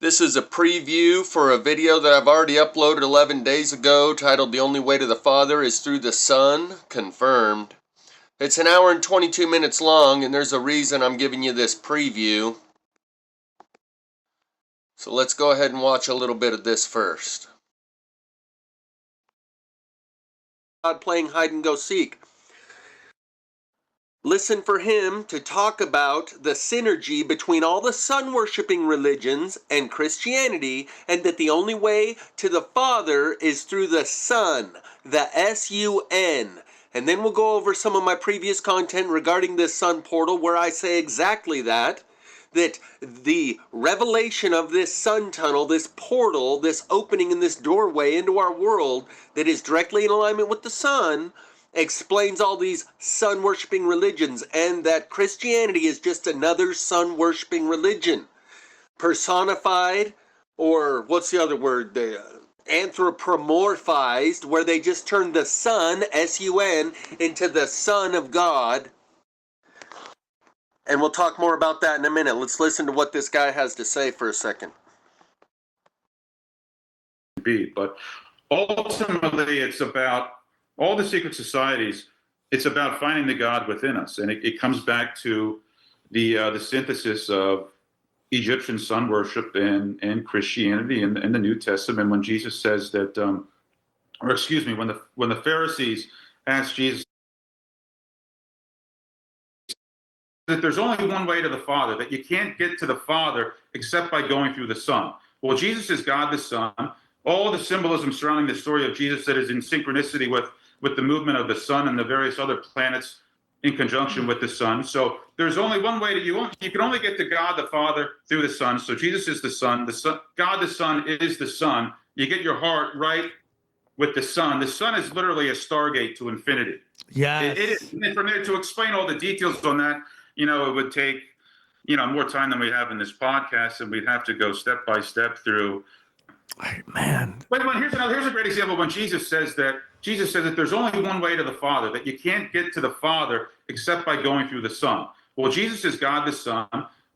This is a preview for a video that I've already uploaded 11 days ago titled The Only Way to the Father is Through the Son, confirmed. It's an hour and 22 minutes long, and there's a reason I'm giving you this preview. So let's go ahead and watch a little bit of this first. God playing hide and go seek. Listen for him to talk about the synergy between all the sun-worshipping religions and Christianity, and that the only way to the Father is through the Son, the S-U-N. And then we'll go over some of my previous content regarding this sun portal where I say exactly that the revelation of this sun tunnel, this portal, this opening in this doorway into our world that is directly in alignment with the sun, explains all these sun-worshipping religions, and that Christianity is just another sun-worshipping religion. Personified, or what's the other word? Anthropomorphized, where they just turned the sun, S-U-N, into the Son of God. And we'll talk more about that in a minute. Let's listen to what this guy has to say for a second. But ultimately, it's about all the secret societies. It's about finding the God within us, and it comes back to the synthesis of Egyptian sun worship and Christianity in the New Testament. When Jesus says that, when the Pharisees asked Jesus that there's only one way to the Father, that you can't get to the Father except by going through the Son. Well, Jesus is God the Son. All the symbolism surrounding the story of Jesus that is in synchronicity with the movement of the sun and the various other planets in conjunction with the sun. So there's only one way you can only get to God the Father through the Son. So Jesus is the Son. God the Son is the Son. You get your heart right with the Son. The Son is literally a stargate to infinity. Yes. It is. And from there, to explain all the details on that, it would take, more time than we have in this podcast, and we'd have to go step by step through. Man. But here's a great example. When Jesus says that there's only one way to the Father, that you can't get to the Father except by going through the Son. Well, Jesus is God the Son.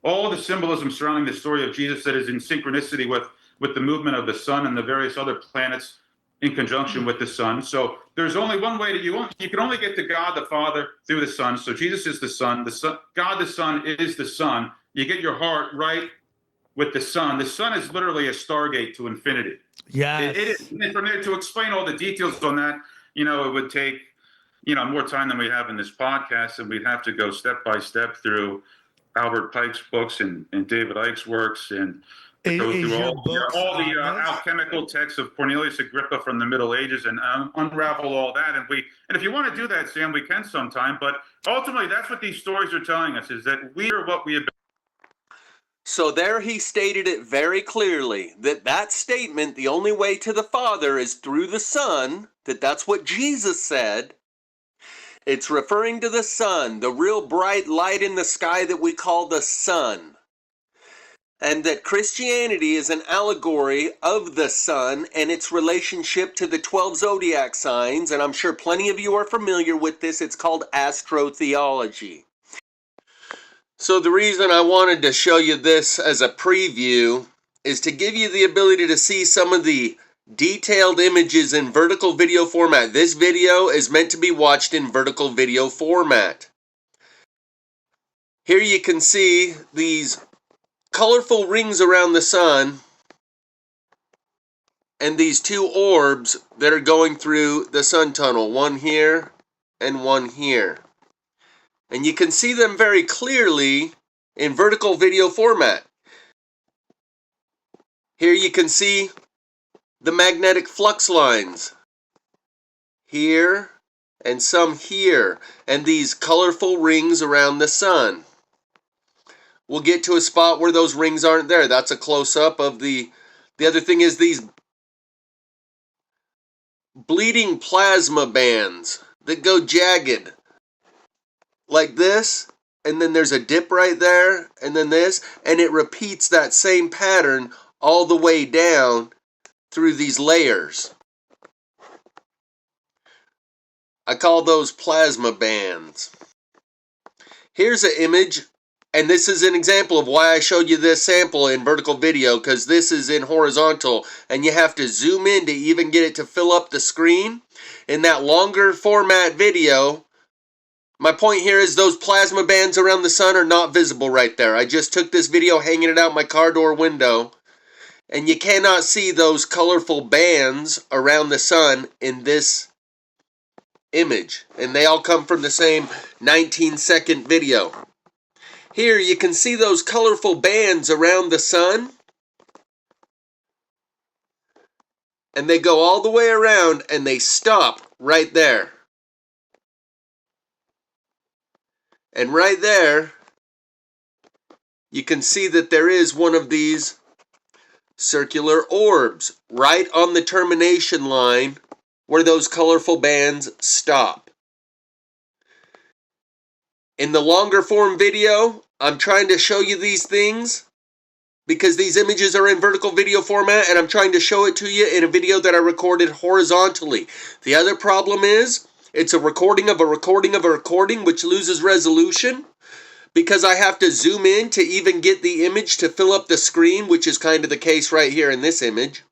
All the symbolism surrounding the story of Jesus that is in synchronicity with the movement of the sun and the various other planets in conjunction with the Son. So there's only one way you can only get to God the Father through the Son. So Jesus is the Son. God the Son is the Son. You get your heart right with the Son. The Son is literally a stargate to infinity. Yes. It is. And from there, to explain all the details on that, it would take, more time than we have in this podcast, and we'd have to go step by step through Albert Pike's books and David Icke's works, and go through all the alchemical texts of Cornelius Agrippa from the Middle Ages and unravel all that. And if you want to do that, Sam, we can sometime. But ultimately, that's what these stories are telling us, is that we are what we have been. So there he stated it very clearly, that statement, the only way to the Father is through the Son, that's what Jesus said. It's referring to the sun, the real bright light in the sky that we call the sun. And that Christianity is an allegory of the sun and its relationship to the 12 zodiac signs, and I'm sure plenty of you are familiar with this. It's called astrotheology. So the reason I wanted to show you this as a preview is to give you the ability to see some of the detailed images in vertical video format. This video is meant to be watched in vertical video format. Here you can see these colorful rings around the sun and these two orbs that are going through the sun tunnel, one here and one here. And you can see them very clearly in vertical video format. Here you can see the magnetic flux lines here and some here, and these colorful rings around the sun. We'll get to a spot where those rings aren't there. That's a close-up of the other thing is these bleeding plasma bands that go jagged like this, and then there's a dip right there, and then this, and it repeats that same pattern all the way down through these layers. I call those plasma bands. Here's an image And this is an example of why I showed you this sample in vertical video, because this is in horizontal, and you have to zoom in to even get it to fill up the screen. In that longer format video, my point here is those plasma bands around the sun are not visible right there. I just took this video hanging it out my car door window, and you cannot see those colorful bands around the sun in this image. And they all come from the same 19-second video. Here you can see those colorful bands around the sun. And they go all the way around and they stop right there. And right there, you can see that there is one of these circular orbs right on the termination line where those colorful bands stop. In the longer form video, I'm trying to show you these things because these images are in vertical video format, and I'm trying to show it to you in a video that I recorded horizontally. The other problem is it's a recording of a recording of a recording, which loses resolution because I have to zoom in to even get the image to fill up the screen, which is kind of the case right here in this image.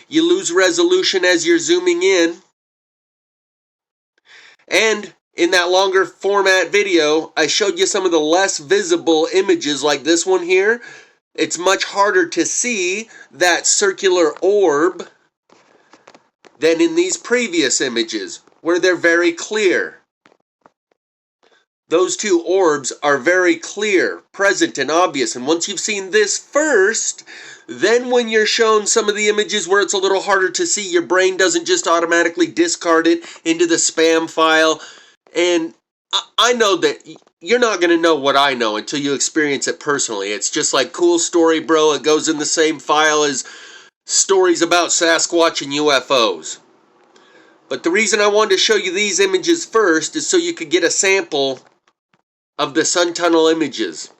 You lose resolution as you're zooming in. And in that longer format video, I showed you some of the less visible images like this one here. It's much harder to see that circular orb than in these previous images, where they're very clear. Those two orbs are very clear, present, and obvious. And once you've seen this first, then when you're shown some of the images where it's a little harder to see, your brain doesn't just automatically discard it into the spam file. And I know that you're not going to know what I know until you experience it personally. It's just like cool story, bro. It goes in the same file as stories about Sasquatch and UFOs. But the reason I wanted to show you these images first is so you could get a sample of the sun tunnel images.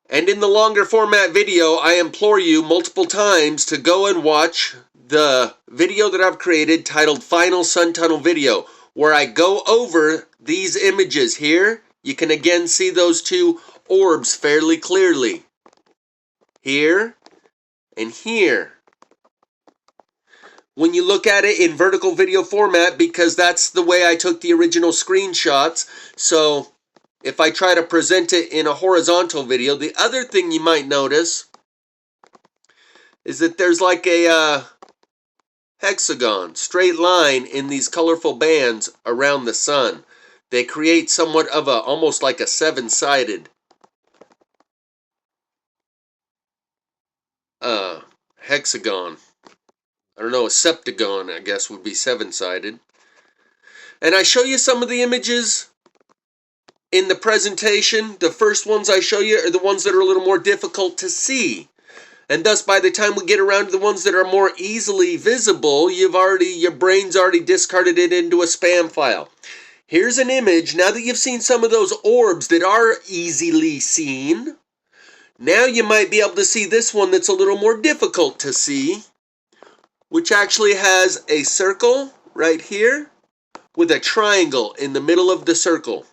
And in the longer format video, I implore you multiple times to go and watch the video that I've created titled Final Sun Tunnel Video, where I go over these images here. You can again see those two orbs fairly clearly. Here and here. When you look at it in vertical video format, because that's the way I took the original screenshots, so if I try to present it in a horizontal video, the other thing you might notice is that there's like a hexagon, straight line in these colorful bands around the sun. They create somewhat of a, almost like a seven-sided hexagon. I don't know, a septagon, I guess, would be seven-sided. And I show you some of the images in the presentation. The first ones I show you are the ones that are a little more difficult to see. And thus, by the time we get around to the ones that are more easily visible, your brain's already discarded it into a spam file. Here's an image. Now that you've seen some of those orbs that are easily seen, now you might be able to see this one that's a little more difficult to see, which actually has a circle right here with a triangle in the middle of the circle.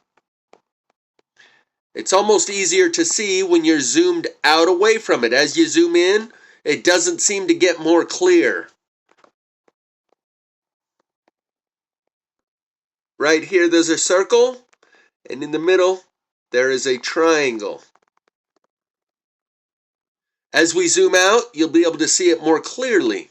It's almost easier to see when you're zoomed out away from it. As you zoom in, it doesn't seem to get more clear. Right here, there's a circle, and in the middle, there is a triangle. As we zoom out, you'll be able to see it more clearly.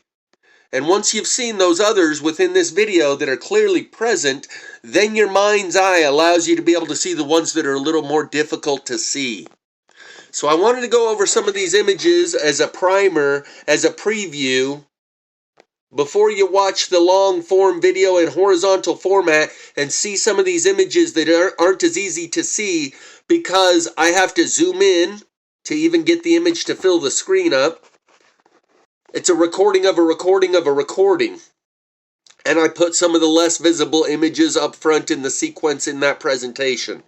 And once you've seen those others within this video that are clearly present, then your mind's eye allows you to be able to see the ones that are a little more difficult to see. So I wanted to go over some of these images as a primer, as a preview, before you watch the long form video in horizontal format and see some of these images that aren't as easy to see because I have to zoom in to even get the image to fill the screen up. It's a recording of a recording of a recording. And I put some of the less visible images up front in the sequence in that presentation.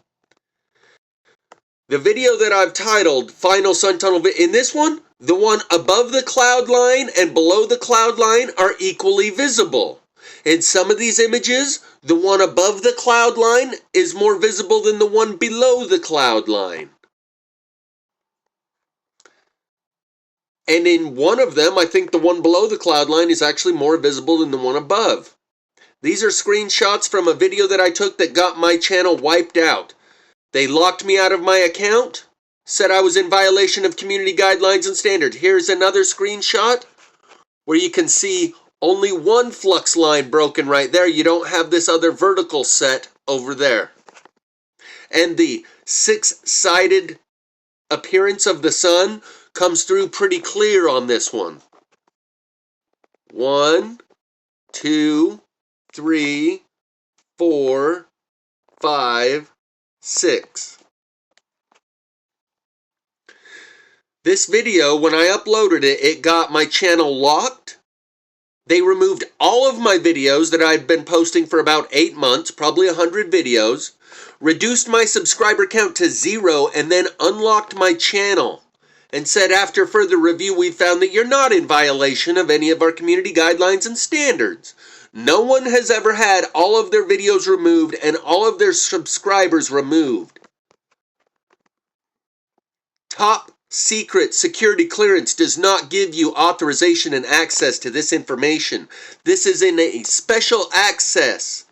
The video that I've titled Final Sun Tunnel, in this one, the one above the cloud line and below the cloud line are equally visible. In some of these images, the one above the cloud line is more visible than the one below the cloud line. And in one of them, I think the one below the cloud line is actually more visible than the one above. These are screenshots from a video that I took that got my channel wiped out. They locked me out of my account, said I was in violation of community guidelines and standards. Here's another screenshot where you can see only one flux line broken right there. You don't have this other vertical set over there. And the six-sided appearance of the sun comes through pretty clear on this one. 1, 2, 3, 4, 5, 6. This video, when I uploaded it, it got my channel locked. They removed all of my videos that I'd been posting for about 8 months, probably 100 videos, reduced my subscriber count to 0, and then unlocked my channel and said, after further review, we found that you're not in violation of any of our community guidelines and standards. No one has ever had all of their videos removed and all of their subscribers removed. Top secret security clearance does not give you authorization and access to this information. This is in a special access,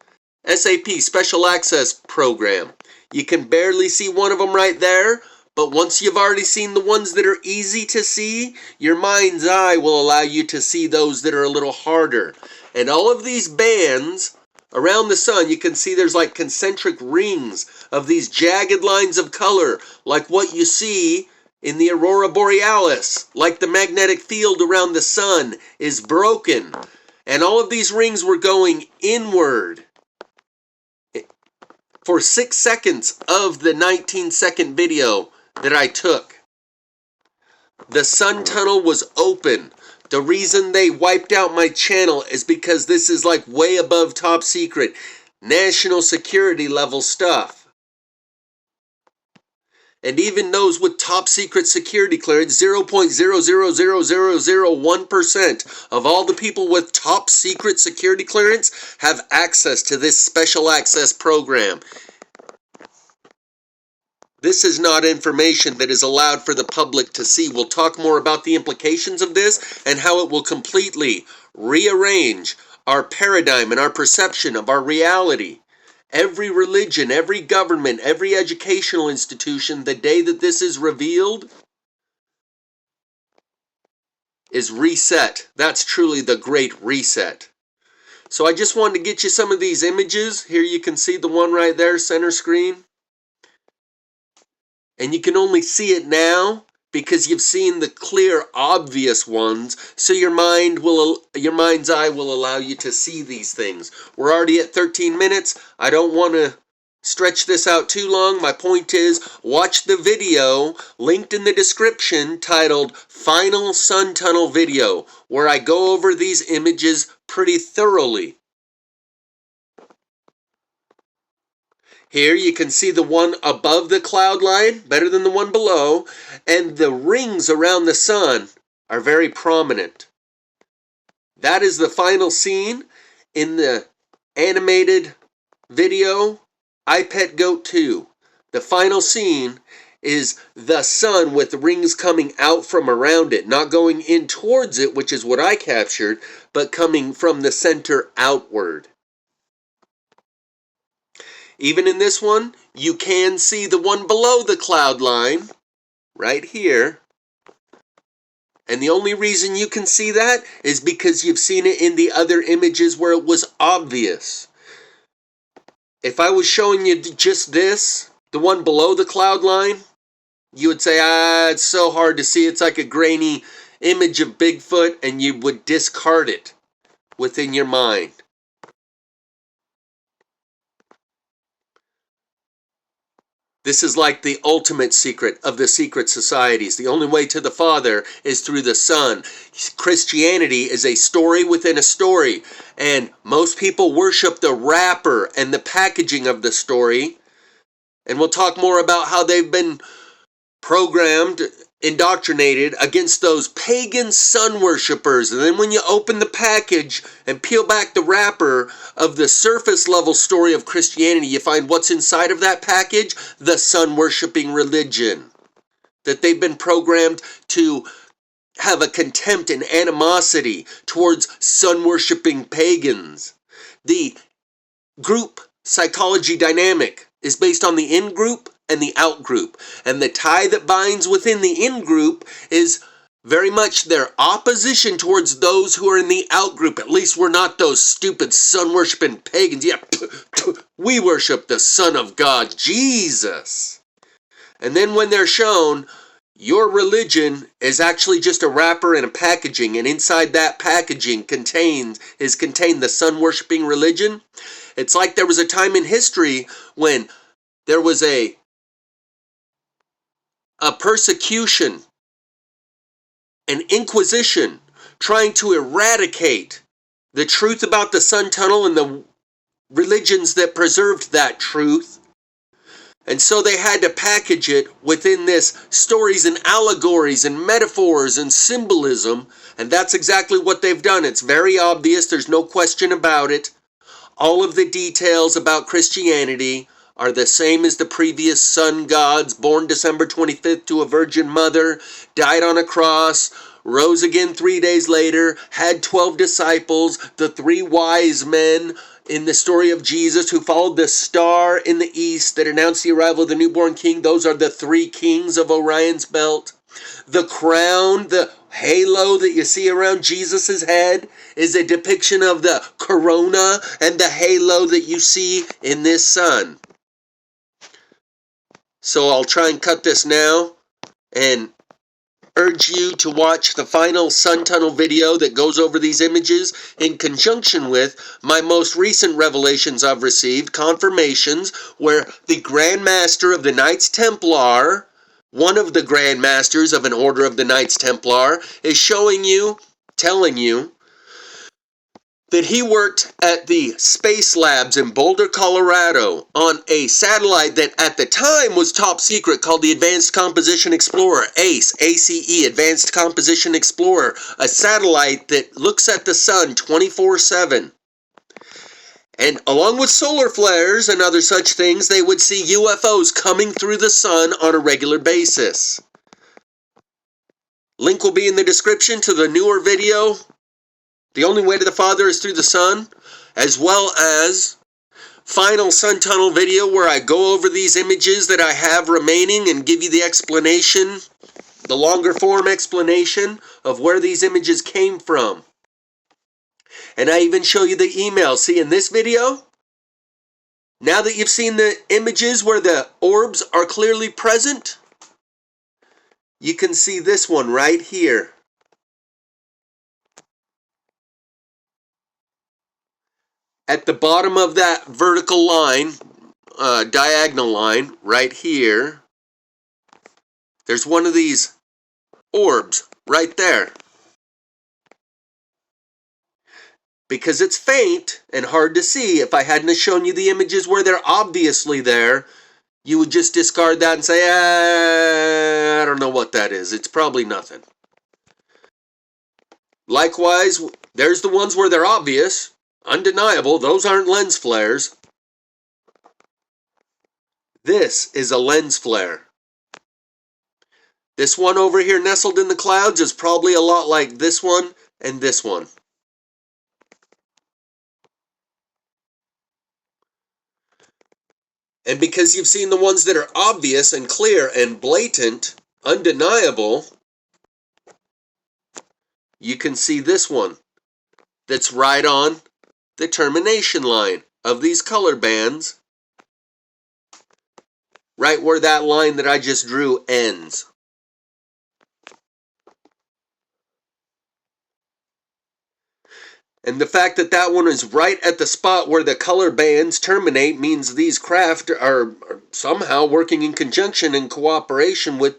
SAP, special access program. You can barely see one of them right there, but once you've already seen the ones that are easy to see, your mind's eye will allow you to see those that are a little harder. And all of these bands around the sun, you can see there's like concentric rings of these jagged lines of color, like what you see in the aurora borealis, like the magnetic field around the sun is broken. And all of these rings were going inward for 6 seconds of the 19-second video that I took. The sun tunnel was open. The reason they wiped out my channel is because this is like way above top secret, national security level stuff. And even those with top secret security clearance, 0.00001% of all the people with top secret security clearance have access to this special access program. This is not information that is allowed for the public to see. We'll talk more about the implications of this and how it will completely rearrange our paradigm and our perception of our reality. Every religion, every government, every educational institution, the day that this is revealed, is reset. That's truly the great reset. So I just wanted to get you some of these images. Here you can see the one right there, center screen. And you can only see it now because you've seen the clear, obvious ones, so your mind's eye will allow you to see these things. We're already at 13 minutes. I don't want to stretch this out too long. My point is, watch the video linked in the description titled Final Sun Tunnel Video, where I go over these images pretty thoroughly. Here you can see the one above the cloud line, better than the one below, and the rings around the sun are very prominent. That is the final scene in the animated video, I Pet Goat 2. The final scene is the sun with rings coming out from around it, not going in towards it, which is what I captured, but coming from the center outward. Even in this one, you can see the one below the cloud line, right here. And the only reason you can see that is because you've seen it in the other images where it was obvious. If I was showing you just this, the one below the cloud line, you would say, it's so hard to see. It's like a grainy image of Bigfoot, and you would discard it within your mind. This is like the ultimate secret of the secret societies. The only way to the Father is through the Son. Christianity is a story within a story, and most people worship the wrapper and the packaging of the story. And we'll talk more about how they've been programmed indoctrinated against those pagan sun worshippers. And then when you open the package and peel back the wrapper of the surface level story of Christianity, you find what's inside of that package? The sun worshipping religion. That they've been programmed to have a contempt and animosity towards sun worshipping pagans. The group psychology dynamic is based on the in-group and the out-group. And the tie that binds within the in-group is very much their opposition towards those who are in the out-group. At least we're not those stupid sun-worshipping pagans. Yeah, we worship the Son of God, Jesus. And then when they're shown, your religion is actually just a wrapper and a packaging, and inside that packaging is contained the sun-worshipping religion. It's like there was a time in history when there was a persecution, an inquisition, trying to eradicate the truth about the sun tunnel and the religions that preserved that truth. And so they had to package it within this stories and allegories and metaphors and symbolism. And that's exactly what they've done. It's very obvious. There's no question about it. All of the details about Christianity are the same as the previous sun gods, born December 25th to a virgin mother, died on a cross, rose again 3 days later, had 12 disciples, the 3 wise men in the story of Jesus who followed the star in the east that announced the arrival of the newborn king. Those are the 3 kings of Orion's belt. The crown, the halo that you see around Jesus' head is a depiction of the corona and the halo that you see in this sun. So I'll try and cut this now and urge you to watch the final sun tunnel video that goes over these images in conjunction with my most recent revelations I've received, confirmations, where the Grand Master of the Knights Templar, one of the Grand Masters of an Order of the Knights Templar, is showing you, telling you, that he worked at the Space Labs in Boulder, Colorado on a satellite that at the time was top secret called the Advanced Composition Explorer, ACE, ACE, Advanced Composition Explorer, a satellite that looks at the sun 24/7. And along with solar flares and other such things, they would see UFOs coming through the sun on a regular basis. Link will be in the description to the newer video, The Only Way to the Father is Through the Sun, as well as final sun tunnel video where I go over these images that I have remaining and give you the explanation, the longer form explanation of where these images came from. And I even show you the email. See, in this video, now that you've seen the images where the orbs are clearly present, you can see this one right here. At the bottom of that vertical line, diagonal line, right here, there's one of these orbs right there. Because it's faint and hard to see, if I hadn't shown you the images where they're obviously there, you would just discard that and say, I don't know what that is. It's probably nothing. Likewise, there's the ones where they're obvious. Undeniable, those aren't lens flares. This is a lens flare. This one over here nestled in the clouds is probably a lot like this one and this one. And because you've seen the ones that are obvious and clear and blatant, undeniable, you can see this one that's right on the termination line of these color bands, right where that line that I just drew ends. And the fact that that one is right at the spot where the color bands terminate means these craft are somehow working in conjunction and cooperation with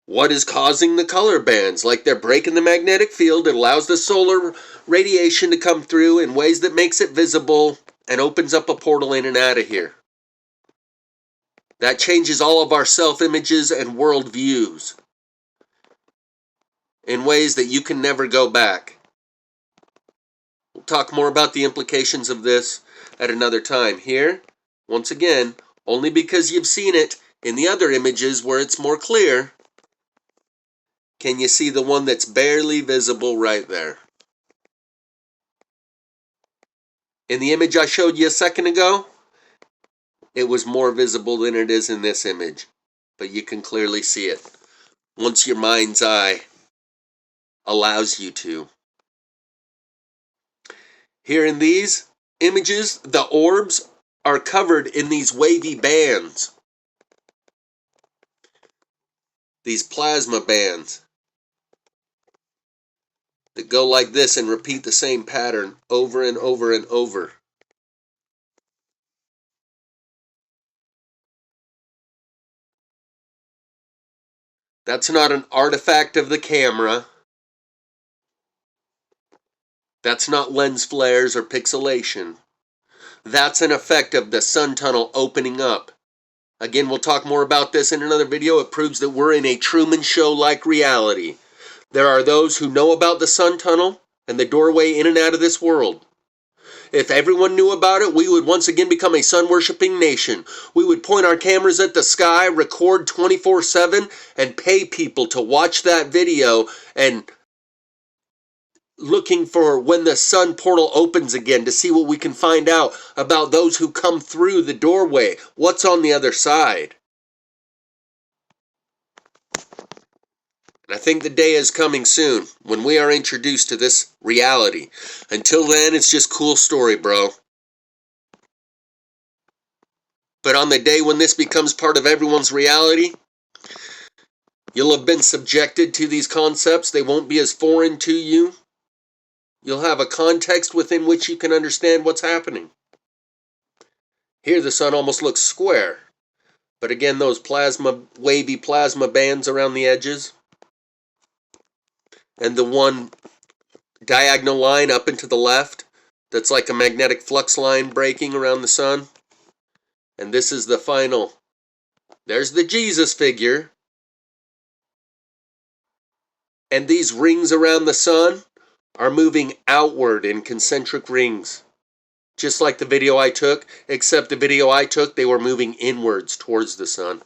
what is causing the color bands. Like they're breaking the magnetic field. It allows the solar radiation to come through in ways that makes it visible and opens up a portal in and out of here. That changes all of our self-images and world views. in ways that you can never go back. We'll talk more about the implications of this at another time. Here, once again, only because you've seen it in the other images where it's more clear, can you see the one that's barely visible right there. In the image I showed you a second ago, it was more visible than it is in this image, but you can clearly see it once your mind's eye allows you to. Here in these images, the orbs are covered in these wavy bands, these plasma bands that go like this and repeat the same pattern over and over and over. That's not an artifact of the camera. That's not lens flares or pixelation. That's an effect of the sun tunnel opening up. Again, we'll talk more about this in another video. It proves that we're in a Truman Show-like reality. There are those who know about the sun tunnel and the doorway in and out of this world. If everyone knew about it, we would once again become a sun-worshipping nation. We would point our cameras at the sky, record 24/7, and pay people to watch that video and looking for when the sun portal opens again to see what we can find out about those who come through the doorway. What's on the other side? And I think the day is coming soon when we are introduced to this reality. Until then, it's just cool story, bro. But on the day when this becomes part of everyone's reality, you'll have been subjected to these concepts. They won't be as foreign to you. You'll have a context within which you can understand what's happening. Here the sun almost looks square. But again, those wavy plasma bands around the edges. And the one diagonal line up and to the left that's like a magnetic flux line breaking around the sun. And this is the final. There's the Jesus figure. And these rings around the sun are moving outward in concentric rings. Just like the video I took, except the video I took, they were moving inwards towards the sun.